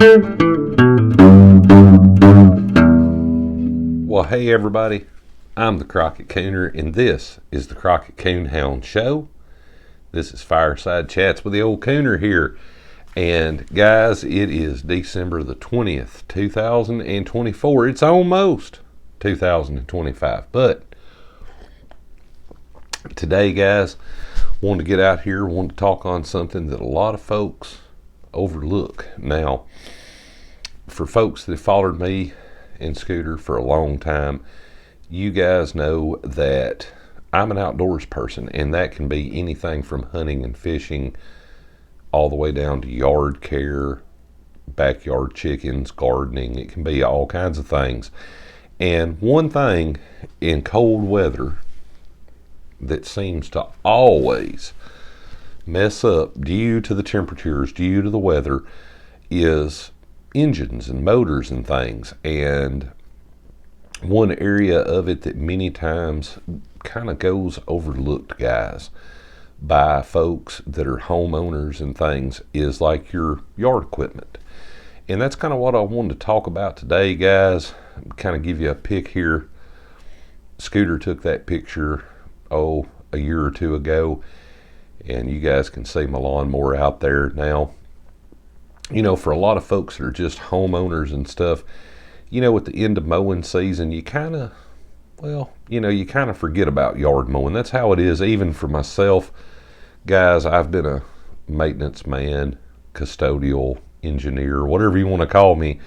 Well, hey everybody, I'm the Crockett Cooner, and this is the Crockett Coonhound Show. This is Fireside Chats with the old Cooner here. And guys, it is December the 20th, 2024. It's almost 2025. But today, guys, wanted to get out here, wanted to talk on something that a lot of folks overlook. Now, for folks that have followed me and Scooter for a long time, you guys know that I'm an outdoors person, and that can be anything from hunting and fishing all the way down to yard care, backyard chickens, gardening. It can be all kinds of things. And one thing in cold weather that seems to always mess up due to the temperatures, due to the weather, is engines and motors and things. And one area of it that many times kind of goes overlooked, guys, by folks that are homeowners and things, is like your yard equipment. And that's kind of what I wanted to talk about today, guys. Kind of give you a pic here. Scooter took that picture, a year or two ago, and you guys can see my lawnmower out there now. You know, for a lot of folks that are just homeowners and stuff, you know, at the end of mowing season, you kind of forget about yard mowing. That's how it is, even for myself. Guys, I've been a maintenance man, custodial engineer, whatever you want to call me,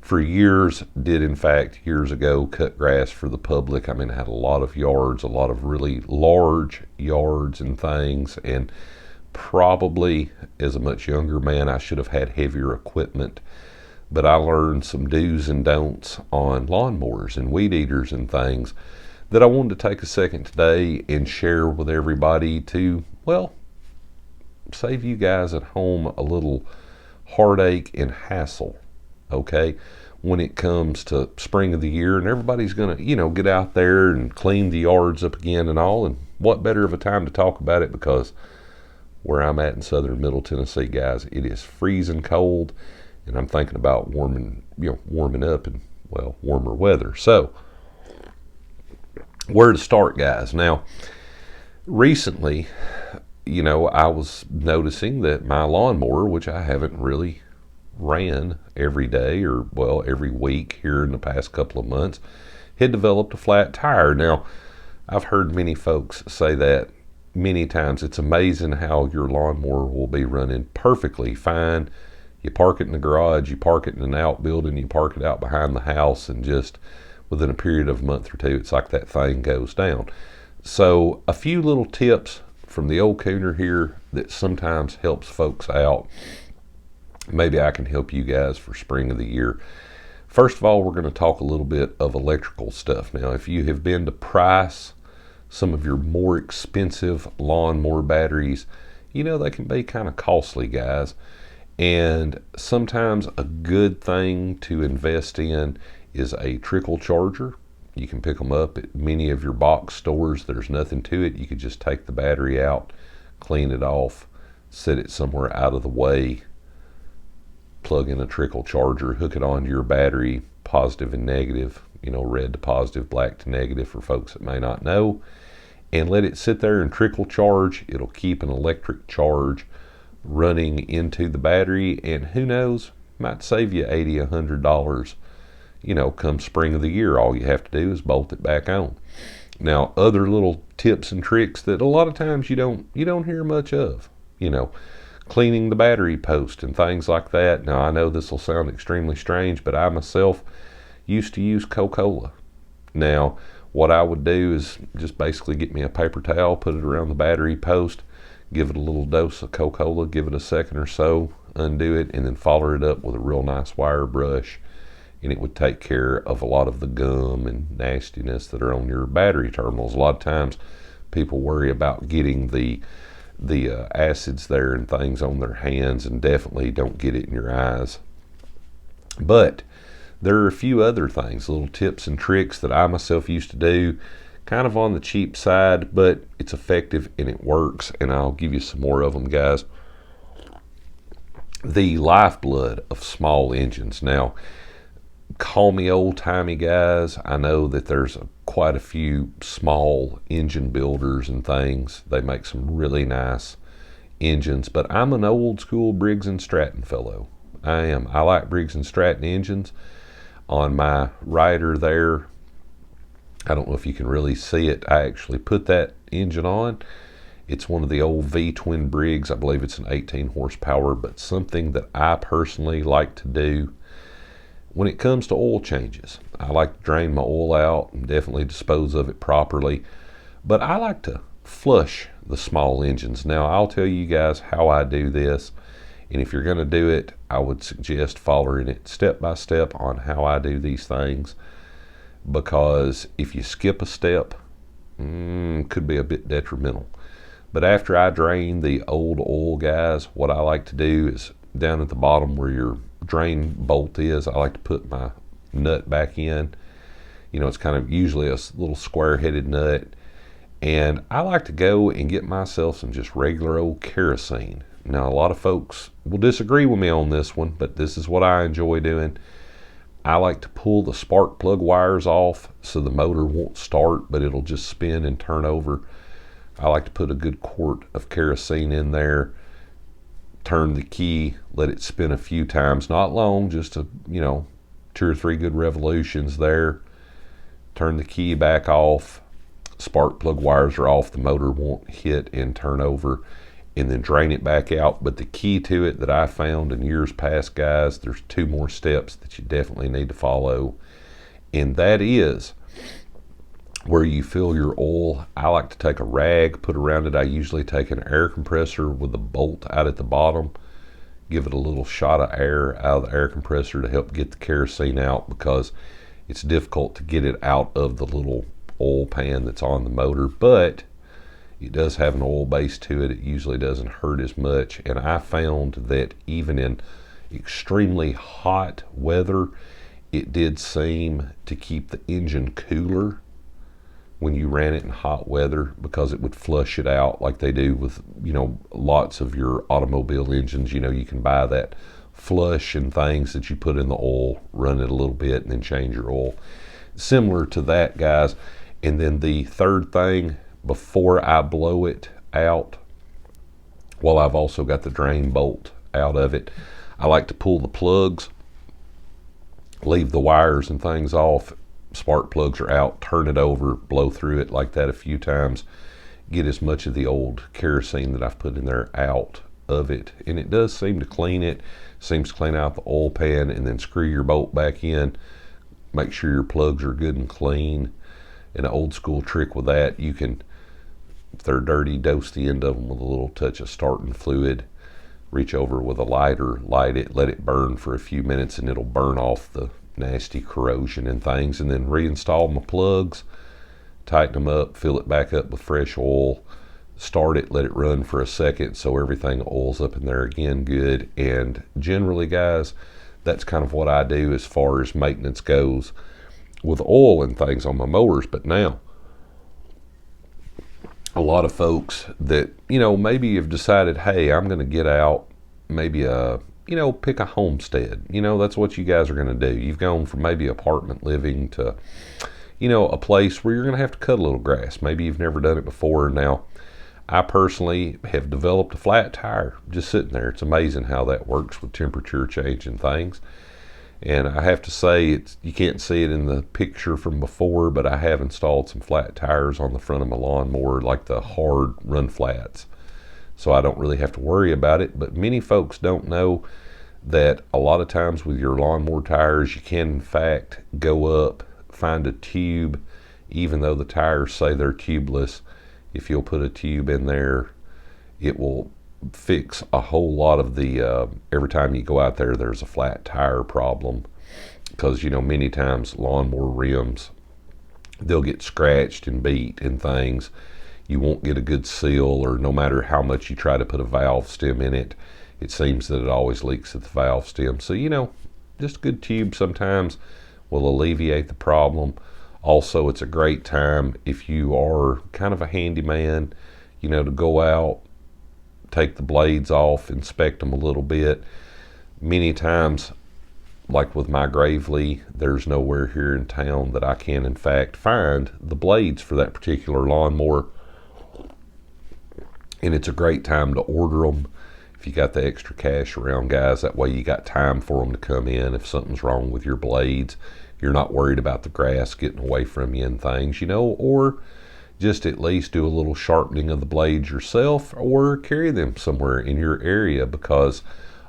for years. Did, in fact, years ago, cut grass for the public. I mean, I had a lot of yards, a lot of really large yards and things, and probably as a much younger man, I should have had heavier equipment. But I learned some do's and don'ts on lawnmowers and weed eaters and things that I wanted to take a second today and share with everybody to, well, save you guys at home a little heartache and hassle, okay, when it comes to spring of the year and everybody's going to, get out there and clean the yards up again and all. And what better of a time to talk about it, because where I'm at in southern Middle Tennessee, guys, it is freezing cold, and I'm thinking about warming up in, warmer weather. So, where to start, guys? Now, recently, I was noticing that my lawnmower, which I haven't really ran every day or, every week here in the past couple of months, had developed a flat tire. Now, I've heard many folks say that many times. It's amazing how your lawnmower will be running perfectly fine. You park it in the garage, you park it in an outbuilding, you park it out behind the house, and just within a period of a month or two, it's like that thing goes down. So a few little tips from the old Cooner here that sometimes helps folks out. Maybe I can help you guys for spring of the year. First of all, we're going to talk a little bit of electrical stuff. Now, if you have been to Price, some of your more expensive lawnmower batteries, they can be kind of costly, guys. And sometimes a good thing to invest in is a trickle charger. You can pick them up at many of your box stores. There's nothing to it. You could just take the battery out, clean it off, set it somewhere out of the way, plug in a trickle charger, hook it onto your battery, positive and negative, red to positive, black to negative for folks that may not know, and let it sit there and trickle charge. It'll keep an electric charge running into the battery, and who knows, might save you $80, $100, come spring of the year. All you have to do is bolt it back on. Now, other little tips and tricks that a lot of times you don't hear much of, cleaning the battery post and things like that. Now, I know this will sound extremely strange, but I myself used to use Coca-Cola. Now, what I would do is just basically get me a paper towel, put it around the battery post, give it a little dose of Coca-Cola, give it a second or so, undo it, and then follow it up with a real nice wire brush, and it would take care of a lot of the gum and nastiness that are on your battery terminals. A lot of times people worry about getting the acids there and things on their hands, and definitely don't get it in your eyes. But there are a few other things, little tips and tricks that I myself used to do, kind of on the cheap side, but it's effective and it works, and I'll give you some more of them, guys. the lifeblood of small engines. Now, call me old-timey guys. I know that there's quite a few small engine builders and things. They make some really nice engines, but I'm an old school Briggs and Stratton fellow. I am. I like Briggs and Stratton engines. On my rider there, I don't know if you can really see it. I actually put that engine on. It's one of the old V twin Briggs. I believe it's an 18 horsepower, but something that I personally like to do when it comes to oil changes. I like to drain my oil out and definitely dispose of it properly, but I like to flush the small engines. Now, I'll tell you guys how I do this, and if you're going to do it, I would suggest following it step by step on how I do these things, because if you skip a step, could be a bit detrimental. But after I drain the old oil, guys, what I like to do is down at the bottom where your drain bolt is, I like to put my nut back in. You know, it's kind of usually a little square-headed nut. And I like to go and get myself some just regular old kerosene. Now, a lot of folks will disagree with me on this one, but this is what I enjoy doing. I like to pull the spark plug wires off so the motor won't start, but it'll just spin and turn over. I like to put a good quart of kerosene in there, turn the key, let it spin a few times, not long, just a, 2 or 3 good revolutions there. Turn the key back off, spark plug wires are off, the motor won't hit and turn over, and then drain it back out. But the key to it that I found in years past, guys, there's 2 more steps that you definitely need to follow, and that is where you fill your oil. I like to take a rag, put around it. I usually take an air compressor with the bolt out at the bottom, give it a little shot of air out of the air compressor to help get the kerosene out, because it's difficult to get it out of the little oil pan that's on the motor, but it does have an oil base to it. It usually doesn't hurt as much, and I found that even in extremely hot weather, it did seem to keep the engine cooler when you ran it in hot weather, because it would flush it out like they do with, lots of your automobile engines. You can buy that flush and things that you put in the oil, run it a little bit, and then change your oil. Similar to that, guys. And then the third thing, before I blow it out, while I've also got the drain bolt out of it, I like to pull the plugs, leave the wires and things off. Spark plugs are out, turn it over, blow through it like that a few times, get as much of the old kerosene that I've put in there out of it, and it does seem to clean it. Seems to clean out the oil pan, and then screw your bolt back in. Make sure your plugs are good and clean. And an old school trick with that, you can, if they're dirty, dose the end of them with a little touch of starting fluid. Reach over with a lighter, light it, let it burn for a few minutes, and it'll burn off the nasty corrosion and things. And then reinstall my plugs, tighten them up, fill it back up with fresh oil, start it, let it run for a second so everything oils up in there again good. And generally, guys, that's kind of what I do as far as maintenance goes with oil and things on my motors. But now, a lot of folks that, maybe you've decided, hey, I'm going to get out, maybe pick a homestead. That's what you guys are going to do. You've gone from maybe apartment living to, a place where you're going to have to cut a little grass. Maybe you've never done it before. Now, I personally have developed a flat tire just sitting there. It's amazing how that works with temperature change and things. And I have to say, you can't see it in the picture from before, but I have installed some flat tires on the front of my lawnmower, like the hard run flats, so I don't really have to worry about it. But many folks don't know that a lot of times with your lawnmower tires, you can in fact go up, find a tube, even though the tires say they're tubeless. If you'll put a tube in there, it will fix a whole lot of the, every time you go out there, there's a flat tire problem. Because, many times lawnmower rims, they'll get scratched and beat and things. You won't get a good seal, or no matter how much you try to put a valve stem in it, it seems that it always leaks at the valve stem. So, just a good tube sometimes will alleviate the problem. Also, it's a great time if you are kind of a handyman, to go out, take the blades off, inspect them a little bit. Many times, like with my Gravely, there's nowhere here in town that I can in fact find the blades for that particular lawnmower, and it's a great time to order them if you got the extra cash around, guys. That way you got time for them to come in. If something's wrong with your blades, you're not worried about the grass getting away from you and things, or just at least do a little sharpening of the blades yourself, or carry them somewhere in your area, because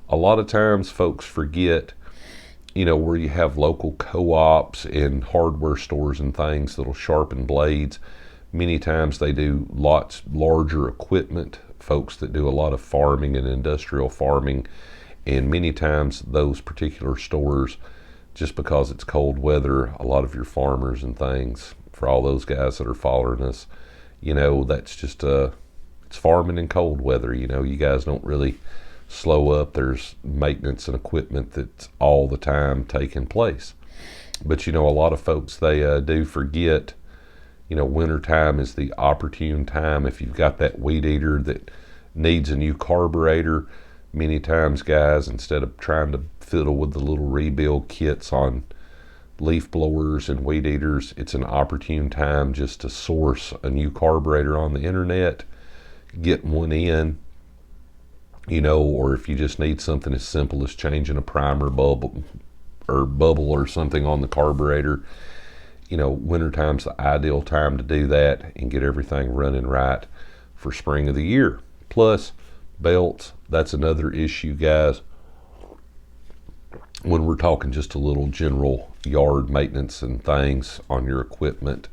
a lot of times folks forget, where you have local co-ops and hardware stores and things that'll sharpen blades. Many times they do lots larger equipment, folks that do a lot of farming and industrial farming, and many times those particular stores, just because it's cold weather, a lot of your farmers and things, for all those guys that are following us, that's just it's farming in cold weather. You guys don't really slow up. There's maintenance and equipment that's all the time taking place. But a lot of folks, they do forget, winter time is the opportune time. If you've got that weed eater that needs a new carburetor, many times, guys, instead of trying to fiddle with the little rebuild kits on leaf blowers and weed eaters, it's an opportune time just to source a new carburetor on the internet, get one in, or if you just need something as simple as changing a primer bubble or something on the carburetor, wintertime's the ideal time to do that and get everything running right for spring of the year. Plus, belts, that's another issue, guys. When we're talking just a little general yard maintenance and things on your equipment,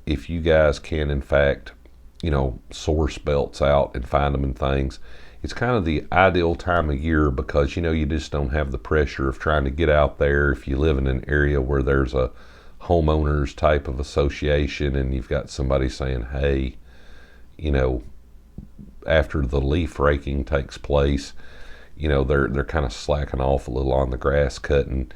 if you guys can in fact source belts out and find them and things, it's kind of the ideal time of year, because you just don't have the pressure of trying to get out there. If you live in an area where there's a homeowners type of association and you've got somebody saying, hey, after the leaf raking takes place, they're kind of slacking off a little on the grass cutting.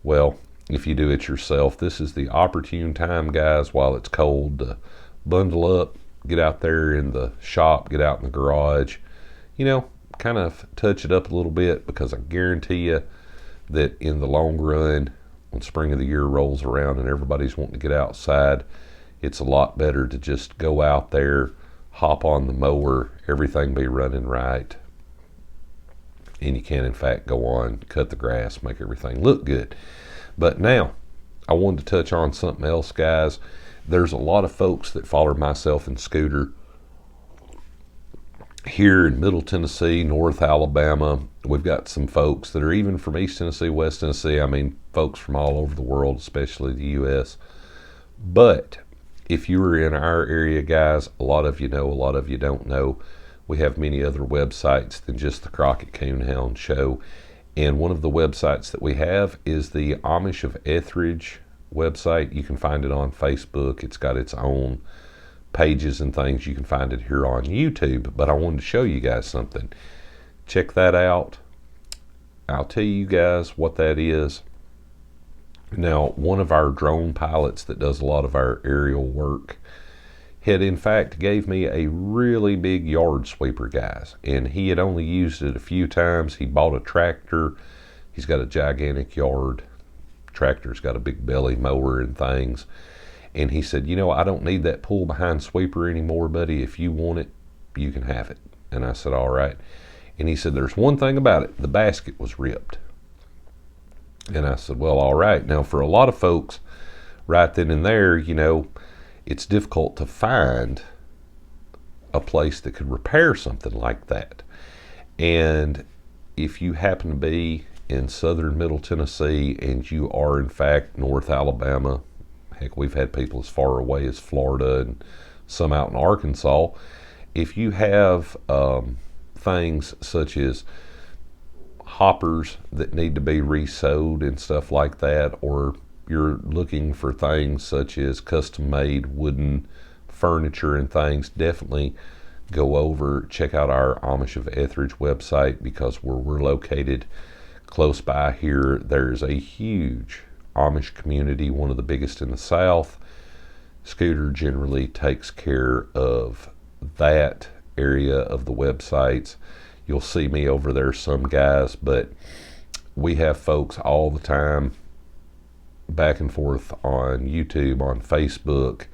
Well, if you do it yourself, this is the opportune time, guys, while it's cold, to bundle up, get out there in the shop, get out in the garage, kind of touch it up a little bit, because I guarantee you that in the long run, when spring of the year rolls around and everybody's wanting to get outside, it's a lot better to just go out there, hop on the mower, everything be running right, and you can in fact go on, cut the grass, make everything look good. But now, I wanted to touch on something else, guys. There's a lot of folks that follow myself and Scooter here in Middle Tennessee, North Alabama. We've got some folks that are even from East Tennessee, West Tennessee. I mean, folks from all over the world, especially the U.S. But if you are in our area, guys, a lot of you know, a lot of you don't know, we have many other websites than just the Crockett Coonhound Show. And one of the websites that we have is the Amish of Etheridge website. You can find it on Facebook. It's got its own pages and things. You can find it here on YouTube. But I wanted to show you guys something. Check that out. I'll tell you guys what that is. Now, one of our drone pilots that does a lot of our aerial work had in fact gave me a really big yard sweeper, guys, and he had only used it a few times. He bought a tractor. He's got a gigantic yard. Tractor's got a big belly mower and things, and he said, I don't need that pull behind sweeper anymore, buddy. If you want it, you can have it. And I said, all right. And he said, there's one thing about it, the basket was ripped. And I said, well, all right. Now, for a lot of folks right then and there, it's difficult to find a place that could repair something like that. And if you happen to be in southern Middle Tennessee and you are in fact North Alabama, heck, we've had people as far away as Florida and some out in Arkansas, if you have things such as hoppers that need to be re-sewed and stuff like that, or you're looking for things such as custom-made wooden furniture and things, definitely go over, check out our Amish of Etheridge website, because where we're located close by here, there's a huge Amish community, one of the biggest in the South. Scooter generally takes care of that area of the websites. you'll see me over there some, guys. But we have folks all the time back and forth on YouTube, on Facebook,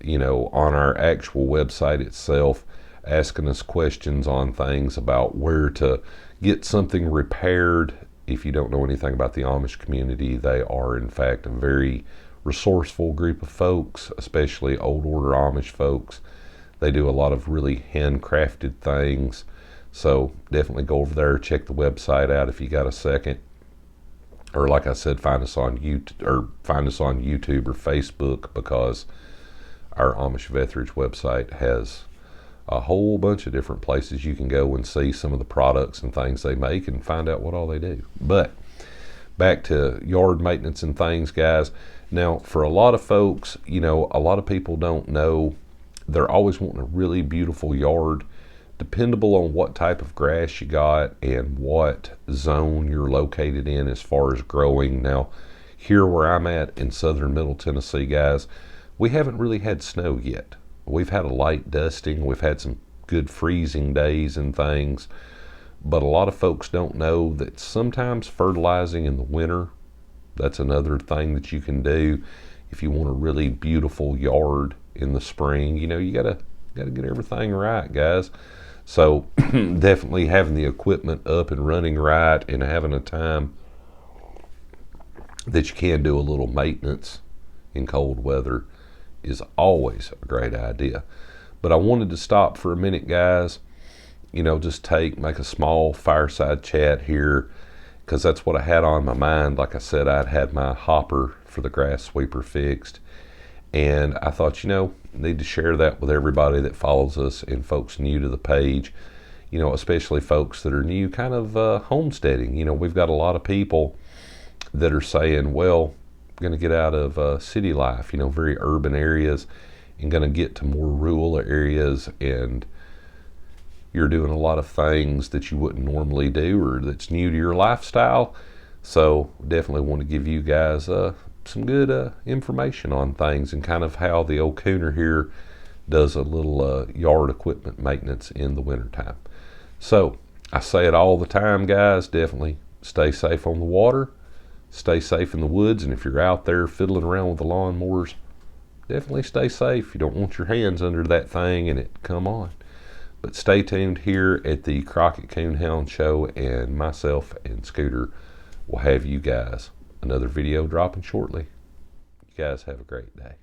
on our actual website itself, asking us questions on things about where to get something repaired. If you don't know anything about the Amish community, they are in fact a very resourceful group of folks, especially old order Amish folks. They do a lot of really handcrafted things. So definitely go over there, check the website out if you got a second. Or like I said, find us on YouTube or Facebook, because our Amish Veterans website has a whole bunch of different places you can go and see some of the products and things they make and find out what all they do. But back to yard maintenance and things, guys. Now, for a lot of folks, a lot of people don't know. They're always wanting a really beautiful yard, dependable on what type of grass you got and what zone you're located in as far as growing. Now, here where I'm at in southern Middle Tennessee, guys, we haven't really had snow yet. We've had a light dusting. We've had some good freezing days and things. But a lot of folks don't know that sometimes fertilizing in the winter, that's another thing that you can do if you want a really beautiful yard in the spring. You gotta get everything right, guys. So definitely having the equipment up and running right and having a time that you can do a little maintenance in cold weather is always a great idea. But I wanted to stop for a minute, guys, just make a small fireside chat here, because that's what I had on my mind. Like I said, I'd had my hopper for the grass sweeper fixed, and I thought, need to share that with everybody that follows us and folks new to the page, especially folks that are new kind of homesteading. We've got a lot of people that are saying, well, going to get out of city life, very urban areas, and going to get to more rural areas, and you're doing a lot of things that you wouldn't normally do or that's new to your lifestyle. So definitely want to give you guys some good information on things and kind of how the old Cooner here does a little yard equipment maintenance in the wintertime. So I say it all the time, guys, definitely stay safe on the water. Stay safe in the woods, and if you're out there fiddling around with the lawnmowers, definitely stay safe. You don't want your hands under that thing and it come on. But stay tuned here at the Crockett Coonhound Show, and myself and Scooter will have you guys another video dropping shortly. You guys have a great day.